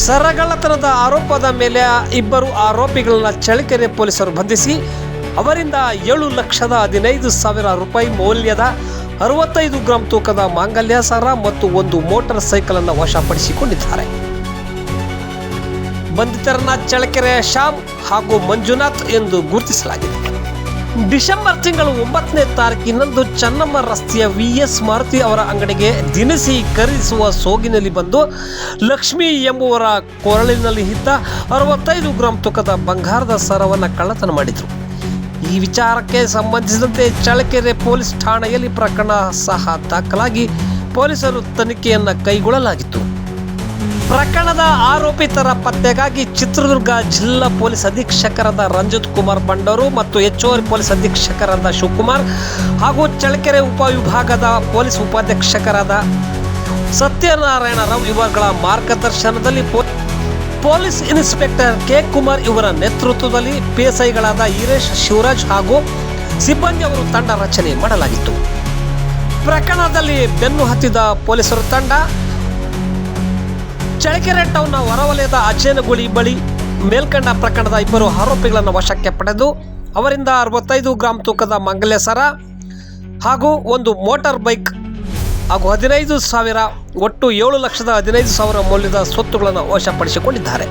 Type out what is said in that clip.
ಸರಗಳ್ಳತನದ ಆರೋಪದ ಮೇಲೆ ಇಬ್ಬರು ಆರೋಪಿಗಳನ್ನ ಚಳ್ಳಕೆರೆ ಪೊಲೀಸರು ಬಂಧಿಸಿ ಅವರಿಂದ 7,15,000 ರೂಪಾಯಿ ಮೌಲ್ಯದ 65 ಗ್ರಾಂ ತೂಕದ ಮಾಂಗಲ್ಯ ಸರ ಮತ್ತು ಒಂದು ಮೋಟಾರ್ ಸೈಕಲ್ ಅನ್ನು ವಶಪಡಿಸಿಕೊಂಡಿದ್ದಾರೆ. ಬಂಧಿತರನ್ನ ಚಳ್ಳಕೆರೆ ಶ್ಯಾಮ್ ಹಾಗೂ ಮಂಜುನಾಥ್ ಎಂದು ಗುರುತಿಸಲಾಗಿದೆ. ಡಿಸೆಂಬರ್ ತಿಂಗಳು 9ನೇ ತಾರೀಕಿನಂದು ಚನ್ನಮ್ಮ ರಸ್ತೆಯ VS ಮಾರುತಿ ಅವರ ಅಂಗಡಿಗೆ ದಿನಸಿ ಖರೀದಿಸುವ ಸೋಗಿನಲ್ಲಿ ಬಂದು ಲಕ್ಷ್ಮಿ ಎಂಬುವರ ಕೊರಳಿನಲ್ಲಿ ಇದ್ದ 65 ಗ್ರಾಂ ತೂಕದ ಬಂಗಾರದ ಸರವನ್ನು ಕಳ್ಳತನ ಮಾಡಿದರು. ಈ ವಿಚಾರಕ್ಕೆ ಸಂಬಂಧಿಸಿದಂತೆ ಚಳ್ಳಕೆರೆ ಪೊಲೀಸ್ ಠಾಣೆಯಲ್ಲಿ ಪ್ರಕರಣ ಸಹ ದಾಖಲಾಗಿ ಪೊಲೀಸರು ತನಿಖೆಯನ್ನು ಕೈಗೊಳ್ಳಲಾಗಿತ್ತು. ಪ್ರಕರಣದ ಆರೋಪಿತರ ಪತ್ತೆಗಾಗಿ ಚಿತ್ರದುರ್ಗ ಜಿಲ್ಲಾ ಪೊಲೀಸ್ ಅಧೀಕ್ಷಕರಾದ ರಂಜಿತ್ ಕುಮಾರ್ ಬಂಡೂರು ಮತ್ತು ಹೆಚ್ಚುವರಿ ಪೊಲೀಸ್ ಅಧೀಕ್ಷಕರಾದ ಶಿವಕುಮಾರ್ ಹಾಗೂ ಚಳ್ಳಕೆರೆ ಉಪವಿಭಾಗದ ಪೊಲೀಸ್ ಉಪಾಧೀಕ್ಷಕರಾದ ಸತ್ಯನಾರಾಯಣ ರಾವ್ ಇವರುಗಳ ಮಾರ್ಗದರ್ಶನದಲ್ಲಿ ಪೊಲೀಸ್ ಇನ್ಸ್ಪೆಕ್ಟರ್ ಕೆ ಕುಮಾರ್ ಇವರ ನೇತೃತ್ವದಲ್ಲಿ PSIಗಳಾದ ಈರೇಶ್, ಶಿವರಾಜ್ ಹಾಗೂ ಸಿಬ್ಬಂದಿ ಅವರು ತಂಡ ರಚನೆ ಮಾಡಲಾಗಿತ್ತು. ಪ್ರಕರಣದಲ್ಲಿ ಬೆನ್ನು ಹತ್ತಿದ ಪೊಲೀಸರು ತಂಡ ಚಳ್ಳಕೆರೆ ಟೌನ್ನ ಹೊರವಲಯದ ಅಜ್ಜೇನಗುಳಿ ಬಳಿ ಮೇಲ್ಕಂಡ ಪ್ರಕರಣದ ಇಬ್ಬರು ಆರೋಪಿಗಳನ್ನು ವಶಕ್ಕೆ ಪಡೆದು ಅವರಿಂದ 65 ಗ್ರಾಂ ತೂಕದ ಮಂಗಲ್ಯ ಸರ ಹಾಗೂ ಒಂದು ಮೋಟಾರ್ ಬೈಕ್ ಹಾಗೂ 15,000 ಒಟ್ಟು 7,15,000 ಮೌಲ್ಯದ ಸ್ವತ್ತುಗಳನ್ನು ವಶಪಡಿಸಿಕೊಂಡಿದ್ದಾರೆ.